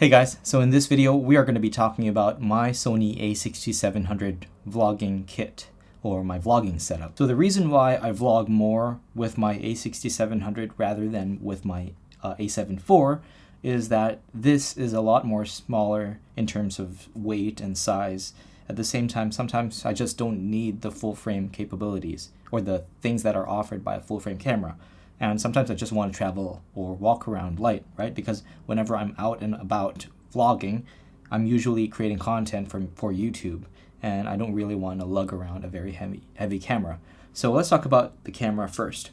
Hey guys, so in this video we are going to be talking about my Sony A6700 vlogging kit, or my vlogging setup. So the reason why I vlog more with my A6700 rather than with my A7 IV is that this is a lot more smaller in terms of weight and size. At the same time, sometimes I just don't need the full frame capabilities or the things that are offered by a full frame camera. And sometimes I just want to travel or walk around light, right? Because whenever I'm out and about vlogging, I'm usually creating content for YouTube, and I don't really want to lug around a very heavy camera. So let's talk about the camera first.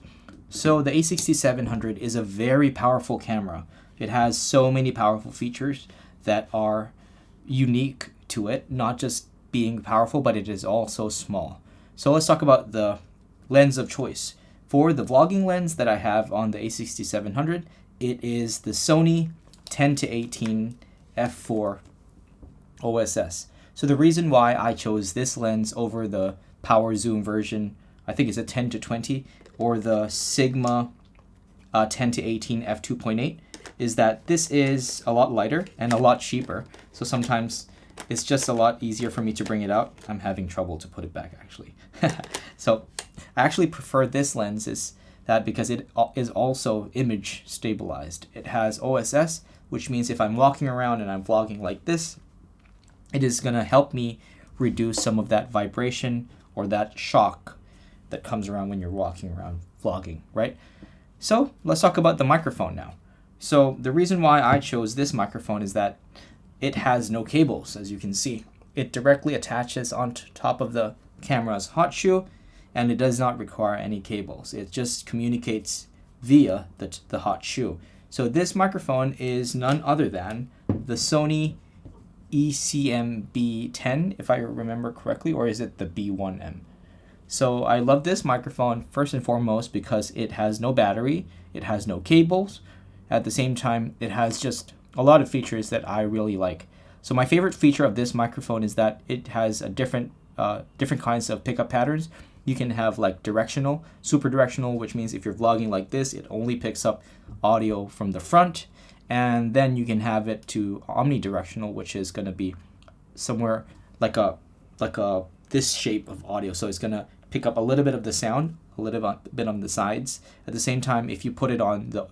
So the A6700 is a very powerful camera. It has so many powerful features that are unique to it, not just being powerful, but it is also small. So let's talk about the lens of choice. For the vlogging lens that I have on the A6700, it is the Sony 10-18 f4 OSS. So the reason why I chose this lens over the power zoom version, I think it's a 10-20, or the Sigma 10-18 f2.8, is that this is a lot lighter and a lot cheaper. So sometimes it's just a lot easier for me to bring it out. I'm having trouble to put it back actually. So I actually prefer this lens because it is also image stabilized. It has OSS, which means if I'm walking around and I'm vlogging like this, it is going to help me reduce some of that vibration or that shock that comes around when you're walking around vlogging, right? So let's talk about the microphone now. So the reason why I chose this microphone is that it has no cables, as you can see. It directly attaches on top of the camera's hot shoe, and it does not require any cables. It just communicates via the hot shoe. So this microphone is none other than the Sony ECM-B10, if I remember correctly, or is it the B1M? So I love this microphone first and foremost because it has no battery, it has no cables. At the same time, it has just a lot of features that I really like. So my favorite feature of this microphone is that it has a different kinds of pickup patterns. You can have like directional, super directional, which means if you're vlogging like this, it only picks up audio from the front. And then you can have it to omnidirectional, which is going to be somewhere like this shape of audio. So it's going to pick up a little bit of the sound, a little bit on the sides. At the same time, if you put it on the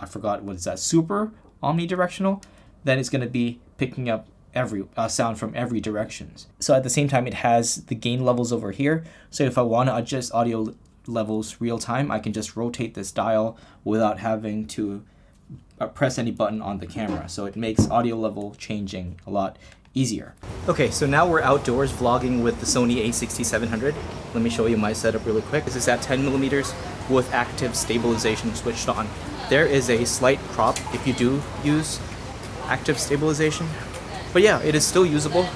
I forgot what is that, super omnidirectional, then it's going to be picking up every sound from every direction. So at the same time, it has the gain levels over here. So if I want to adjust audio levels real time, I can just rotate this dial without having to press any button on the camera. So it makes audio level changing a lot easier. Okay, so now we're outdoors vlogging with the Sony A6700. Let me show you my setup really quick. This is at 10 millimeters with active stabilization switched on. There is a slight crop if you do use active stabilization, but yeah, it is still usable.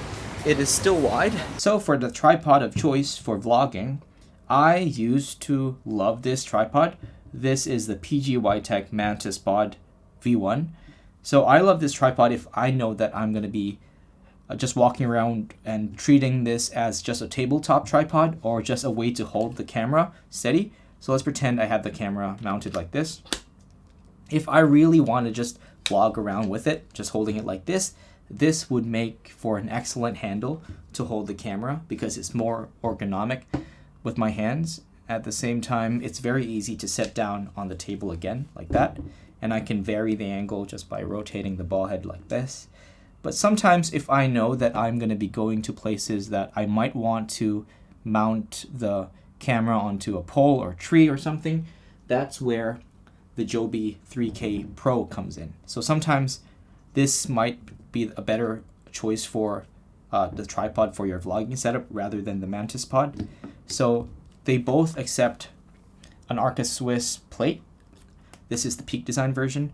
It is still wide. So for the tripod of choice for vlogging, I used to love this tripod. This is the PGYTech Mantis Bod V1. So I love this tripod if I know that I'm going to be just walking around and treating this as just a tabletop tripod or just a way to hold the camera steady. So let's pretend I have the camera mounted like this. If I really want to just vlog around with it, just holding it like this, this would make for an excellent handle to hold the camera because it's more ergonomic with my hands. At the same time, it's very easy to set down on the table again like that. And I can vary the angle just by rotating the ball head like this. But sometimes if I know that I'm going to be going to places that I might want to mount the camera onto a pole or tree or something, that's where the Joby 3K Pro comes in. So sometimes this might be a better choice for the tripod for your vlogging setup rather than the Mantis Pod. So they both accept an Arca Swiss plate. This is the Peak Design version.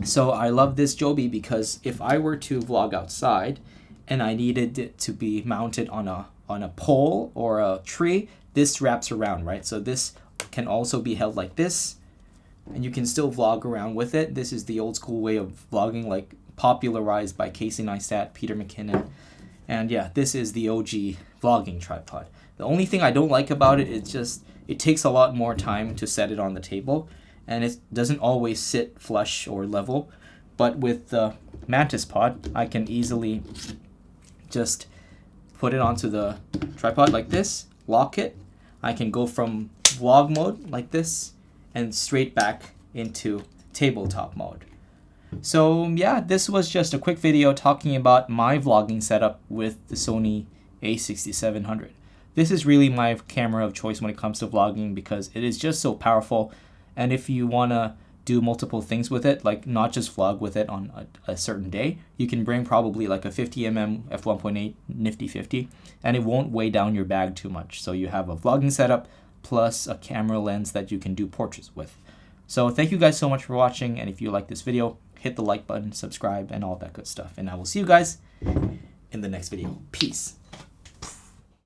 So I love this Joby because if I were to vlog outside and I needed it to be mounted on a pole or a tree, this wraps around, right? So this can also be held like this, and you can still vlog around with it. This is the old school way of vlogging, like popularized by Casey Neistat, Peter McKinnon. And yeah, this is the OG vlogging tripod. The only thing I don't like about it is just it takes a lot more time to set it on the table, and it doesn't always sit flush or level. But with the Mantis Pod, I can easily just put it onto the tripod like this, lock it. I can go from vlog mode like this and straight back into tabletop mode. So yeah, this was just a quick video talking about my vlogging setup with the Sony A6700. This is really my camera of choice when it comes to vlogging because it is just so powerful. And if you want to do multiple things with it, like not just vlog with it on a certain day, you can bring probably like a 50mm f1.8 nifty 50 and it won't weigh down your bag too much. So you have a vlogging setup plus a camera lens that you can do portraits with. So thank you guys so much for watching, and if you like this video, hit the like button, subscribe, and all that good stuff. And I will see you guys in the next video. Peace.